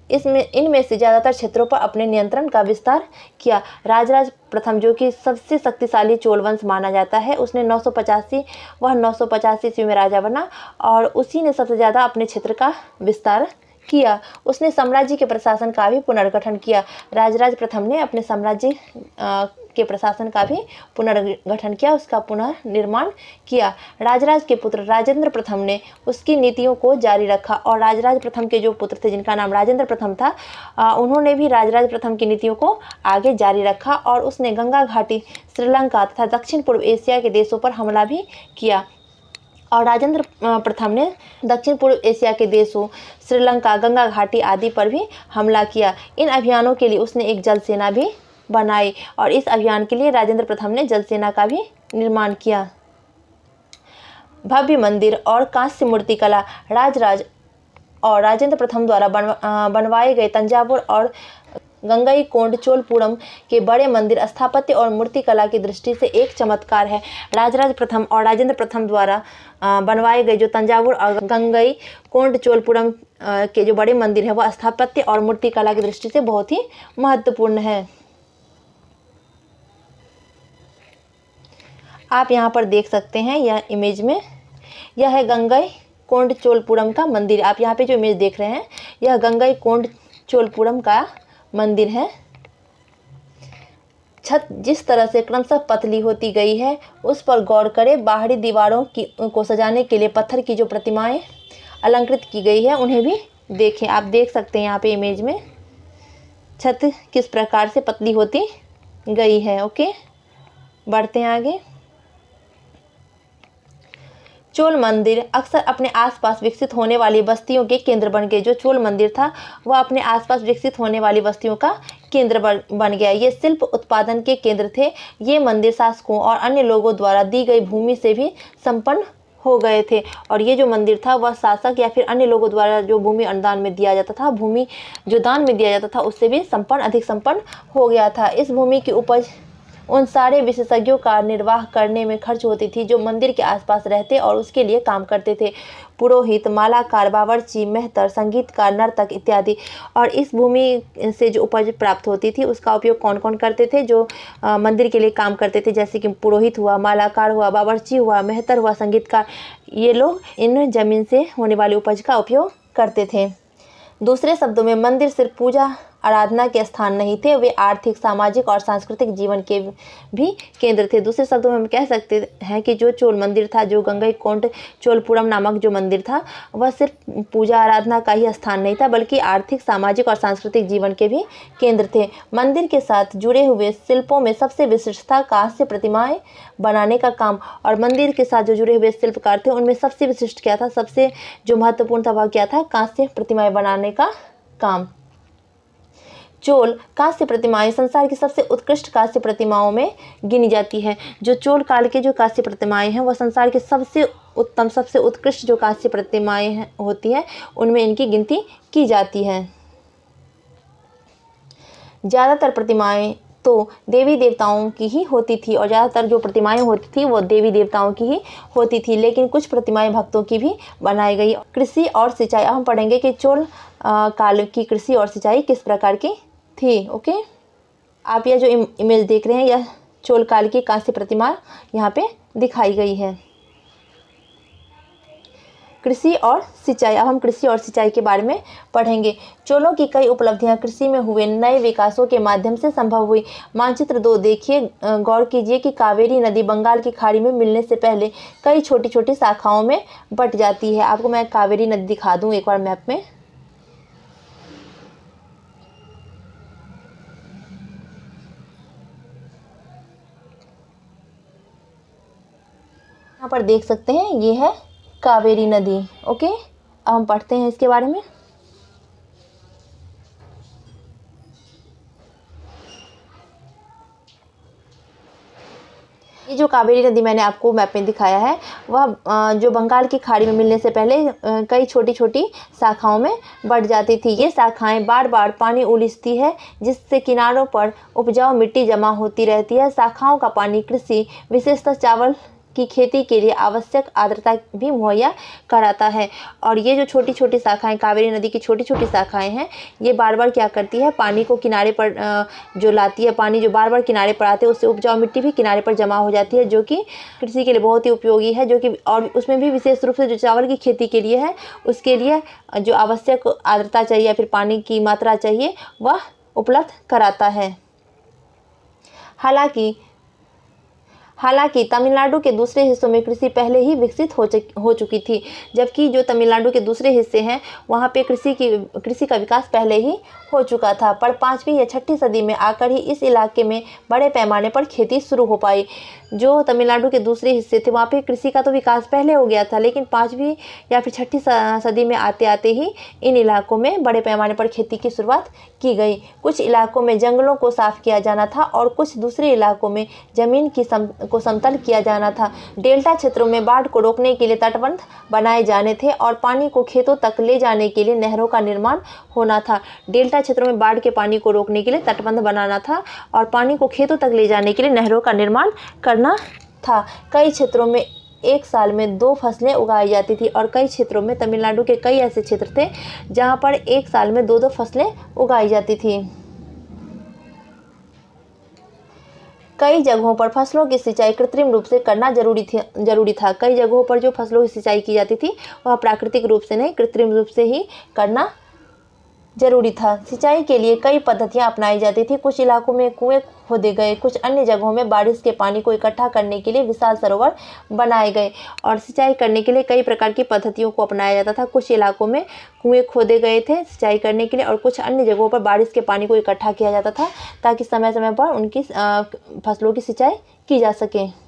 इनमें से ज़्यादातर क्षेत्रों पर अपने नियंत्रण का विस्तार किया। राजराज प्रथम, जो कि सबसे शक्तिशाली चोल वंश माना जाता है, उसने 985 ईस्वी में राजा बना और उसी ने सबसे ज़्यादा अपने क्षेत्र का विस्तार किया। उसने साम्राज्य के प्रशासन का भी पुनर्गठन किया। राजराज प्रथम ने अपने साम्राज्य के प्रशासन का भी पुनर्गठन किया, उसका पुनर्निर्माण किया। राजराज के पुत्र राजेंद्र प्रथम ने उसकी नीतियों को जारी रखा और राजराज प्रथम के जो पुत्र थे जिनका नाम राजेंद्र प्रथम था, उन्होंने भी राजराज प्रथम की नीतियों को आगे जारी रखा और उसने गंगा घाटी, श्रीलंका तथा दक्षिण पूर्व एशिया के देशों पर हमला भी किया। और राजेंद्र प्रथम ने दक्षिण पूर्व एशिया के देशों श्रीलंका, गंगा घाटी आदि पर भी हमला किया। इन अभियानों के लिए उसने एक जल सेना भी बनाई और इस अभियान के लिए राजेंद्र प्रथम ने जल सेना का भी निर्माण किया। भव्य मंदिर और कांस्य मूर्ति कला। राजराज और राजेंद्र प्रथम द्वारा बनवाए गए तंजावुर और गंगईकोंड-चोलपुरम के बड़े मंदिर स्थापत्य और मूर्तिकला की दृष्टि से एक चमत्कार है। राजराज प्रथम और राजेंद्र प्रथम द्वारा बनवाए गए जो तंजावुर और गंगईकोंड-चोलपुरम के जो बड़े मंदिर हैं वह स्थापत्य और मूर्तिकला की दृष्टि से बहुत ही महत्वपूर्ण है। आप यहाँ पर देख सकते हैं यह इमेज में, यह है गंगईकोंड-चोलपुरम का मंदिर। आप यहाँ पे जो इमेज देख रहे हैं यह गंगईकोंड-चोलपुरम का मंदिर है। छत जिस तरह से क्रमशः पतली होती गई है उस पर गौर करें। बाहरी दीवारों को सजाने के लिए पत्थर की जो प्रतिमाएं अलंकृत की गई है उन्हें भी देखें। आप देख सकते हैं यहाँ पे इमेज में छत किस प्रकार से पतली होती गई है। ओके, बढ़ते हैं आगे। चोल मंदिर अक्सर अपने आसपास विकसित होने वाली बस्तियों के केंद्र बन गए। जो चोल मंदिर था वह अपने आसपास विकसित होने वाली बस्तियों का केंद्र बन गया। ये शिल्प उत्पादन के केंद्र थे। ये मंदिर शासकों और अन्य लोगों द्वारा दी गई भूमि से भी संपन्न हो गए थे और ये जो मंदिर था वह शासक या फिर अन्य लोगों द्वारा जो भूमि अनुदान में दिया जाता था, भूमि जो दान में दिया जाता था उससे भी अधिक संपन्न हो गया था। इस भूमि की उपज उन सारे विशेषज्ञों का निर्वाह करने में खर्च होती थी जो मंदिर के आसपास रहते और उसके लिए काम करते थे। पुरोहित, मालाकार, बावर्ची, मेहतर, संगीतकार, नर्तक इत्यादि। और इस भूमि से जो उपज प्राप्त होती थी उसका उपयोग कौन कौन करते थे? जो मंदिर के लिए काम करते थे, जैसे कि पुरोहित हुआ, मालाकार हुआ, बावर्ची हुआ, मेहतर हुआ, संगीतकार, ये लोग इन जमीन से होने वाली उपज का उपयोग करते थे। दूसरे शब्दों में मंदिर सिर्फ पूजा आराधना के स्थान नहीं थे, वे आर्थिक, सामाजिक और सांस्कृतिक जीवन के भी केंद्र थे। दूसरे शब्दों में हम कह सकते हैं कि जो चोल मंदिर था, जो गंगईकोंड-चोलपुरम नामक जो मंदिर था, वह सिर्फ पूजा आराधना का ही स्थान नहीं था बल्कि आर्थिक, सामाजिक और सांस्कृतिक जीवन के भी केंद्र थे। मंदिर के साथ जुड़े हुए शिल्पों में सबसे विशिष्ट था कांस्य प्रतिमाएं बनाने का काम। और मंदिर के साथ जो जुड़े हुए शिल्पकार थे उनमें सबसे विशिष्ट क्या था, सबसे जो महत्वपूर्ण था वह क्या था? कांस्य प्रतिमाएं बनाने का काम। चोल कांस्य प्रतिमाएं संसार की सबसे उत्कृष्ट कांस्य प्रतिमाओं में गिनी जाती है। जो चोल काल के जो कांस्य प्रतिमाएं हैं वह संसार की सबसे उत्तम, सबसे उत्कृष्ट जो कांस्य प्रतिमाएं होती हैं उनमें इनकी गिनती की जाती है। ज़्यादातर प्रतिमाएं तो देवी देवताओं की ही होती थी और ज़्यादातर जो प्रतिमाएं होती थी वो देवी देवताओं की ही होती थी, लेकिन कुछ प्रतिमाएं भक्तों की भी बनाई गई। कृषि और सिंचाई, हम पढ़ेंगे कि चोल काल की कृषि और सिंचाई किस प्रकार की थी। ओके, आप यह जो इमेज देख रहे हैं यह चोल काल की कांस्य प्रतिमा यहाँ पे दिखाई गई है। कृषि और सिंचाई, अब हम कृषि और सिंचाई के बारे में पढ़ेंगे। चोलों की कई उपलब्धियां कृषि में हुए नए विकासों के माध्यम से संभव हुई। मानचित्र 2 देखिए, गौर कीजिए कि कावेरी नदी बंगाल की खाड़ी में मिलने से पहले कई छोटी छोटी शाखाओं में बट जाती है। आपको मैं कावेरी नदी दिखा दूँ एक बार मैप में। यहाँ पर देख सकते हैं ये है कावेरी नदी। ओके, अब हम पढ़ते हैं इसके बारे में। ये जो कावेरी नदी मैंने आपको मैप में दिखाया है वह जो बंगाल की खाड़ी में मिलने से पहले कई छोटी छोटी शाखाओं में बढ़ जाती थी। ये शाखाएं बार बार पानी उलीचती है जिससे किनारों पर उपजाऊ मिट्टी जमा होती रहती है। शाखाओं का पानी कृषि, विशेषतः चावल की खेती के लिए आवश्यक आर्द्रता भी मुहैया कराता है। और ये जो छोटी छोटी शाखाएं, कावेरी नदी की छोटी छोटी शाखाएं हैं, ये बार बार क्या करती है, पानी को किनारे पर जो लाती है, पानी जो बार बार किनारे पर आते हैं उससे उपजाऊ मिट्टी भी किनारे पर जमा हो जाती है, जो कि कृषि के लिए बहुत ही उपयोगी है। जो कि और उसमें भी विशेष रूप से जो चावल की खेती के लिए है उसके लिए जो आवश्यक आर्द्रता चाहिए या फिर पानी की मात्रा चाहिए वह उपलब्ध कराता है। हालांकि तमिलनाडु के दूसरे हिस्सों में कृषि पहले ही विकसित हो चुकी थी, जबकि जो तमिलनाडु के दूसरे हिस्से हैं वहाँ पे कृषि का विकास पहले ही हो चुका था। पर 5वीं या 6वीं सदी में आकर ही इस इलाके में बड़े पैमाने पर खेती शुरू हो पाई। जो तमिलनाडु के दूसरे हिस्से थे वहाँ पे कृषि का तो विकास पहले हो गया था, लेकिन 5वीं या फिर 6वीं सदी में आते आते ही इन इलाकों में बड़े पैमाने पर खेती की शुरुआत की गई। कुछ इलाकों में जंगलों को साफ किया जाना था और कुछ दूसरे इलाकों में जमीन को समतल किया जाना था। डेल्टा क्षेत्रों में बाढ़ को रोकने के लिए तटबंध बनाए जाने थे और पानी को खेतों तक ले जाने के लिए नहरों का निर्माण होना था। डेल्टा क्षेत्रों में बाढ़ के पानी को रोकने के लिए तटबंध बनाना था और पानी को खेतों तक ले जाने के लिए नहरों का निर्माण करना था। कई क्षेत्रों में एक साल में 2 फसलें उगाई जाती थी और कई क्षेत्रों में तमिलनाडु के कई ऐसे क्षेत्र थे जहां पर एक साल में 2-2 फसलें उगाई जाती थी। कई जगहों पर फसलों की सिंचाई कृत्रिम रूप से करना जरूरी था। कई जगहों पर जो फसलों की सिंचाई की जाती थी वह प्राकृतिक रूप से नहीं, कृत्रिम रूप से ही करना जरूरी था। सिंचाई के लिए कई पद्धतियां अपनाई जाती थी। कुछ इलाकों में कुएं खोदे गए, कुछ अन्य जगहों में बारिश के पानी को इकट्ठा करने के लिए विशाल सरोवर बनाए गए और सिंचाई करने के लिए कई प्रकार की पद्धतियों को अपनाया जाता था। कुछ इलाकों में कुएं खोदे गए थे सिंचाई करने के लिए और कुछ अन्य जगहों पर बारिश के पानी को इकट्ठा किया जाता था ताकि समय समय पर उनकी फसलों की सिंचाई की जा सके।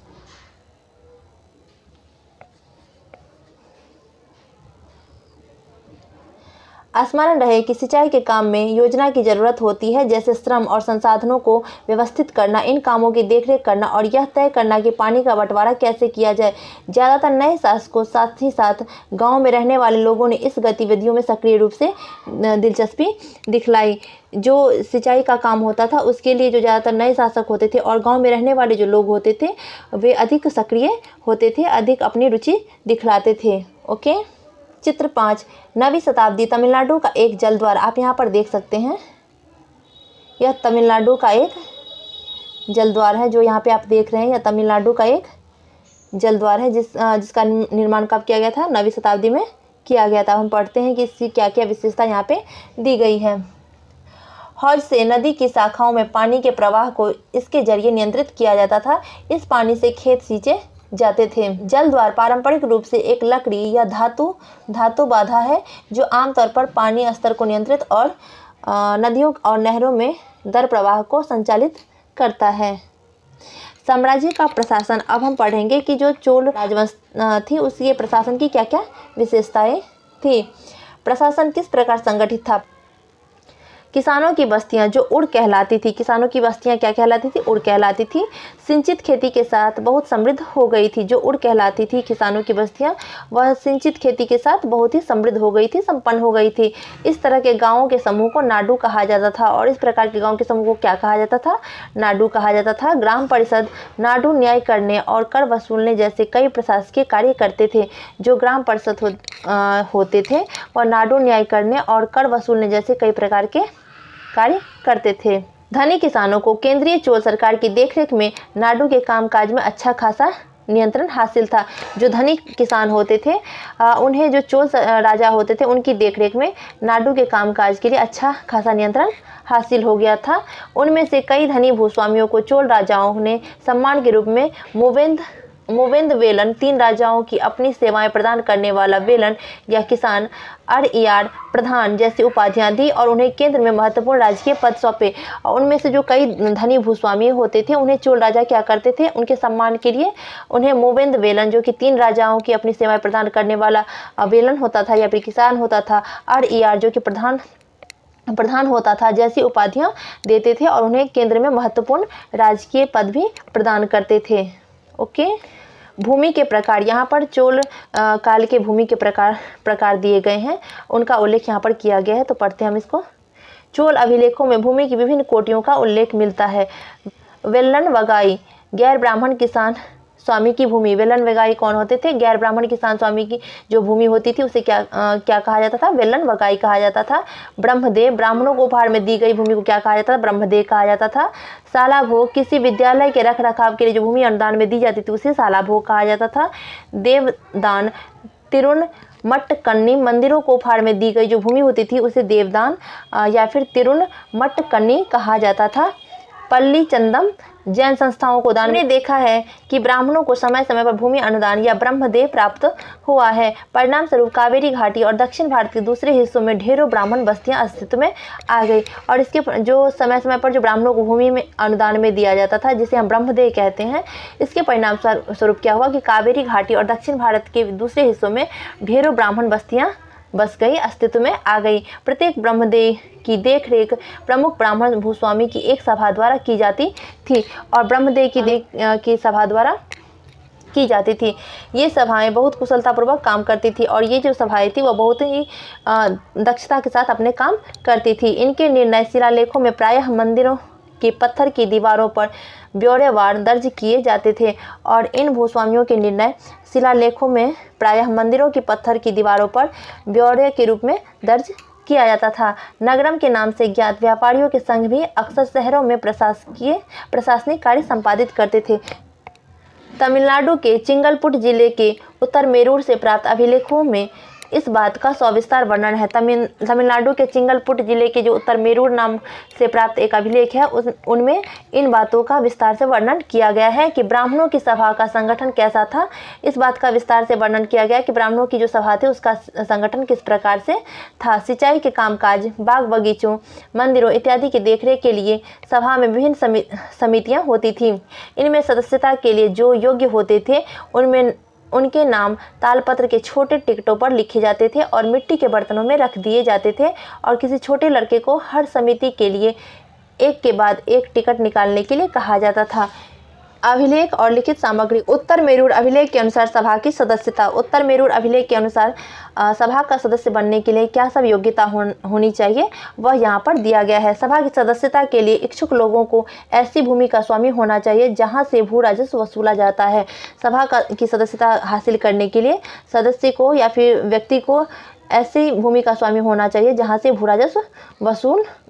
स्मरण रहे कि सिंचाई के काम में योजना की जरूरत होती है, जैसे श्रम और संसाधनों को व्यवस्थित करना, इन कामों की देखरेख करना और यह तय करना कि पानी का बंटवारा कैसे किया जाए। ज़्यादातर नए शासकों साथ ही साथ गांव में रहने वाले लोगों ने इस गतिविधियों में सक्रिय रूप से दिलचस्पी दिखलाई। जो सिंचाई का काम होता था उसके लिए जो ज़्यादातर नए शासक होते थे और गाँव में रहने वाले जो लोग होते थे वे अधिक सक्रिय होते थे, अधिक अपनी रुचि दिखलाते थे। ओके। चित्र 5, 9वीं शताब्दी तमिलनाडु का एक जलद्वार आप यहाँ पर देख सकते हैं। यह तमिलनाडु का एक जलद्वार है जो यहाँ पे आप देख रहे हैं। यह तमिलनाडु का एक जलद्वार है जिसका निर्माण कब किया गया था? 9वीं शताब्दी में किया गया था। हम पढ़ते हैं कि इसकी क्या क्या विशेषता यहाँ पे दी गई है। हौज से नदी की शाखाओं में पानी के प्रवाह को इसके जरिए नियंत्रित किया जाता था। इस पानी से खेत सींचे जाते थे। जल द्वार पारंपरिक रूप से एक लकड़ी या धातु बाधा है जो आमतौर पर पानी स्तर को नियंत्रित और नदियों और नहरों में दर प्रवाह को संचालित करता है। साम्राज्य का प्रशासन अब हम पढ़ेंगे कि जो चोल राजवंश थी उसके प्रशासन की क्या क्या विशेषताएं थी। प्रशासन किस प्रकार संगठित था? किसानों की बस्तियां जो उड़ कहलाती थी, किसानों की बस्तियां क्या कहलाती थी? उड़ कहलाती थी। सिंचित खेती के साथ बहुत समृद्ध हो गई थी। जो उड़ कहलाती थी किसानों की बस्तियां वह सिंचित खेती के साथ बहुत ही समृद्ध हो गई थी, संपन्न हो गई थी। इस तरह के गाँवों के समूह को नाडु कहा जाता था और इस प्रकार के गाँव के समूह को क्या कहा जाता था? नाडु कहा जाता था। ग्राम परिषद नाडु न्याय करने और कर वसूलने जैसे कई प्रशासकीय कार्य करते थे। जो ग्राम परिषद होते थे वह नाडु न्याय करने और कर वसूलने जैसे कई प्रकार के कार्य करते थे। धनी किसानों को केंद्रीय चोल सरकार की देखरेख में नाडु के कामकाज में अच्छा खासा नियंत्रण हासिल था। जो धनी किसान होते थे उन्हें जो चोल राजा होते थे उनकी देखरेख में नाडु के कामकाज के लिए अच्छा खासा नियंत्रण हासिल हो गया था। उनमें से कई धनी भूस्वामियों को चोल राजाओं ने सम्मान के रूप में मूवेंद वेलन, 3 राजाओं की अपनी सेवाएं प्रदान करने वाला वेलन या किसान अड़इयार प्रधान जैसी उपाधियां दी और उन्हें केंद्र में महत्वपूर्ण राजकीय पद सौंपे। और उनमें से जो कई धनी भूस्वामी होते थे उन्हें चोल राजा क्या करते थे? उनके सम्मान के लिए उन्हें मूवेंद वेलन जो कि 3 राजाओं की अपनी सेवाएं प्रदान करने वाला वेलन होता था या फिर किसान होता था, अड़इयार जो कि प्रधान होता था जैसी उपाधियां देते थे और उन्हें केंद्र में महत्वपूर्ण राजकीय पद भी प्रदान करते थे। ओके। भूमि के प्रकार, यहाँ पर चोल काल के भूमि के प्रकार दिए गए हैं, उनका उल्लेख यहाँ पर किया गया है, तो पढ़ते हैं हम इसको। चोल अभिलेखों में भूमि की विभिन्न कोटियों का उल्लेख मिलता है। वेल्लन वगाई, गैर ब्राह्मण किसान स्वामी की भूमि। वेल्लन वगाई कौन होते थे? गैर ब्राह्मण किसान स्वामी की जो भूमि होती थी उसे क्या कहा जाता था? वेल्लन वगाई कहा जाता था। ब्रह्मदेव, ब्राह्मणों को उपहार में दी गई भूमि को क्या कहा जाता था? ब्रह्मदेव कहा जाता था। शाला भोग, किसी विद्यालय के रख रखाव के लिए जो भूमि अनुदान में दी जाती थी उसे शाला भोग कहा जाता था। देवदान, तिरुन मट्टकन्नी, मंदिरों को उपहार में दी गई जो भूमि होती थी उसे देवदान या फिर तिरुन मट्टकन्नी कहा जाता था। पल्ली चंदम, जैन संस्थाओं को दान। हमने देखा है कि ब्राह्मणों को समय समय पर भूमि अनुदान या ब्रह्मदेव प्राप्त हुआ है। परिणाम स्वरूप कावेरी घाटी और दक्षिण भारत के दूसरे हिस्सों में ढेरों ब्राह्मण बस्तियां अस्तित्व में आ गई। और इसके जो समय समय पर जो ब्राह्मणों को भूमि में अनुदान में दिया जाता था, जिसे हम ब्रह्मदेव कहते हैं, इसके परिणाम स्वरूप क्या हुआ कि कावेरी घाटी और दक्षिण भारत के दूसरे हिस्सों में ढेरों ब्राह्मण बस्तियां बस गई, अस्तित्व में आ गई। प्रत्येक ब्रह्मदेव की देखरेख प्रमुख ब्राह्मण भूस्वामी की एक सभा द्वारा की जाती थी और ब्रह्मदेव की सभा द्वारा की जाती थी। ये सभाएं बहुत कुशलतापूर्वक काम करती थी और ये जो सभाएं थी वो बहुत ही दक्षता के साथ अपने काम करती थी। इनके निर्णय शिलालेखों में प्रायः मंदिरों के पत्थर की दीवारों पर ब्यौरेवार दर्ज किए जाते थे और इन भूस्वामियों के निर्णय शिलालेखों में प्रायः मंदिरों की पत्थर की दीवारों पर ब्यौरे के रूप में दर्ज किया जाता था। नगरम के नाम से ज्ञात व्यापारियों के संघ भी अक्सर शहरों में प्रशासनिक कार्य संपादित करते थे। तमिलनाडु के चिंगलपुट जिले के उत्तर मेरूर से प्राप्त अभिलेखों में इस बात का सविस्तार वर्णन है। तमिलनाडु के चिंगलपुट जिले के जो उत्तर मेरूर नाम से प्राप्त एक अभिलेख है, उनमें इन बातों का विस्तार से वर्णन किया गया है कि ब्राह्मणों की सभा का संगठन कैसा था। इस बात का विस्तार से वर्णन किया गया कि ब्राह्मणों की जो सभा थी उसका संगठन किस प्रकार से था। सिंचाई के कामकाज, बाग बगीचों, मंदिरों इत्यादि की देखरेख के लिए सभा में विभिन्न समितियाँ होती थीं। इनमें सदस्यता के लिए जो योग्य होते थे उनके नाम तालपत्र के छोटे टिकटों पर लिखे जाते थे और मिट्टी के बर्तनों में रख दिए जाते थे और किसी छोटे लड़के को हर समिति के लिए एक के बाद एक टिकट निकालने के लिए कहा जाता था। अभिलेख और लिखित सामग्री। उत्तर मेरूर अभिलेख के अनुसार सभा की सदस्यता। उत्तर मेरूर अभिलेख के अनुसार सभा का सदस्य बनने के लिए क्या सब योग्यता होनी चाहिए वह यहाँ पर दिया गया है। सभा की सदस्यता के लिए इच्छुक लोगों को ऐसी भूमि का स्वामी होना चाहिए जहाँ से भू राजस्व वसूला जाता है। सभा की सदस्यता हासिल करने के लिए सदस्य को या फिर व्यक्ति को ऐसी भूमि का स्वामी होना चाहिए जहाँ से भू राजस्व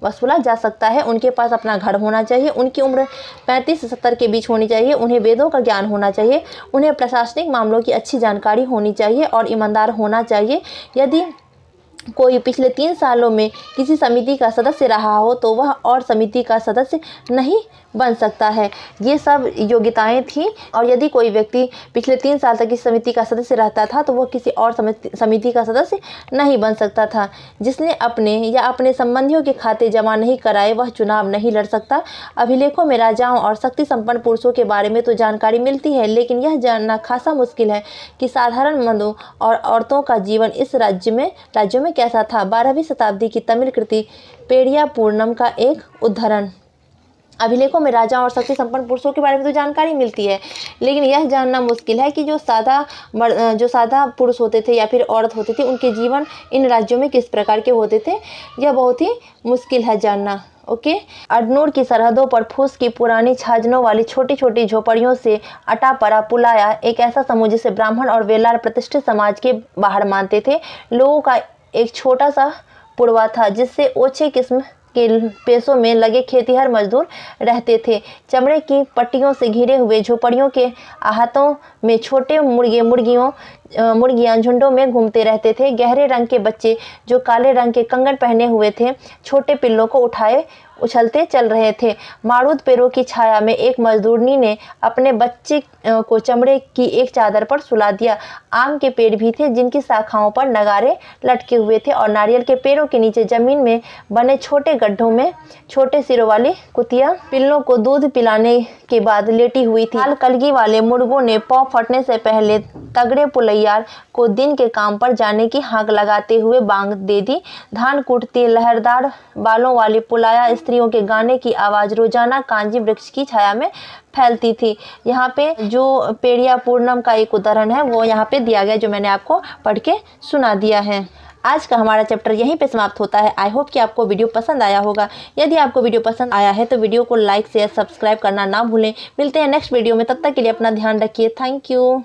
वसूला जा सकता है। उनके पास अपना घर होना चाहिए। उनकी उम्र 35 से 70 के बीच होनी चाहिए। उन्हें वेदों का ज्ञान होना चाहिए। उन्हें प्रशासनिक मामलों की अच्छी जानकारी होनी चाहिए और ईमानदार होना चाहिए। यदि कोई पिछले 3 सालों में किसी समिति का सदस्य रहा हो तो वह और समिति का सदस्य नहीं बन सकता है। ये सब योग्यताएं थीं। और यदि कोई व्यक्ति पिछले 3 साल तक इस समिति का सदस्य रहता था तो वह किसी और समिति का सदस्य नहीं बन सकता था। जिसने अपने या अपने संबंधियों के खाते जमा नहीं कराए वह चुनाव नहीं लड़ सकता। अभिलेखों में राजाओं और शक्ति संपन्न पुरुषों के बारे में तो जानकारी मिलती है, लेकिन यह जानना खासा मुश्किल है कि साधारण मर्दों और औरतों का जीवन इस राज्यों में कैसा था। 12वीं शताब्दी की तमिल कृति पेरिया पूर्णम का एक उदाहरण। अभिलेखों में राजा और शक्ति संपन्न पुरुषों के बारे में तो जानकारी मिलती है, लेकिन यह जानना मुश्किल है कि जो सादा पुरुष होते थे या फिर औरत होती थी उनके जीवन इन राज्यों में किस प्रकार के होते थे। यह बहुत ही मुश्किल है जानना। ओके। अडनूर की सरहदों पर फूस की पुरानी छाजनों वाली छोटी छोटी झोपड़ियों से अटा पड़ा पुलाया एक ऐसा समूह जिसे ब्राह्मण और वेलार प्रतिष्ठित समाज के बाहर मानते थे। लोगों का एक छोटा सा पुरवा था जिससे ओछे किस्म के पेशों में लगे खेतिहर मजदूर रहते थे। चमड़े की पट्टियों से घिरे हुए झोपड़ियों के आहतों में छोटे मुर्गियां झुंडों में घूमते रहते थे। गहरे रंग के बच्चे जो काले रंग के कंगन पहने हुए थे छोटे पिल्लों को उठाए उछलते चल रहे थे। मारूद पेड़ों की छाया में एक मजदूरनी ने अपने बच्चे को चमड़े की एक चादर पर सुला दिया। आम के पेड़ भी थे जिनकी शाखाओं पर नगारे लटके हुए थे और नारियल के पेड़ों के नीचे जमीन में बने छोटे गड्ढों में छोटे सिरों वाली कुतिया पिल्लों को दूध पिलाने के बाद लेटी हुई थी। लाल कलगी वाले मुर्गों ने पौ फटने से पहले तगड़े पुलैयार को दिन के काम पर जाने की हाँक लगाते हुए बांग दे दी। धान कूटती लहरदार बालों वाली पुलाया स्त्रियों के गाने की आवाज़ रोजाना कांजी वृक्ष की छाया में फैलती थी। यहाँ पे जो पेरिया पूर्णम का एक उदाहरण है वो यहाँ पे दिया गया, जो मैंने आपको पढ़ के सुना दिया है। आज का हमारा चैप्टर यहीं पे समाप्त होता है। आई होप कि आपको वीडियो पसंद आया होगा। यदि आपको वीडियो पसंद आया है तो वीडियो को लाइक शेयर सब्सक्राइब करना ना भूलें। मिलते हैं नेक्स्ट वीडियो में, तब तक के लिए अपना ध्यान रखिए। Thank you.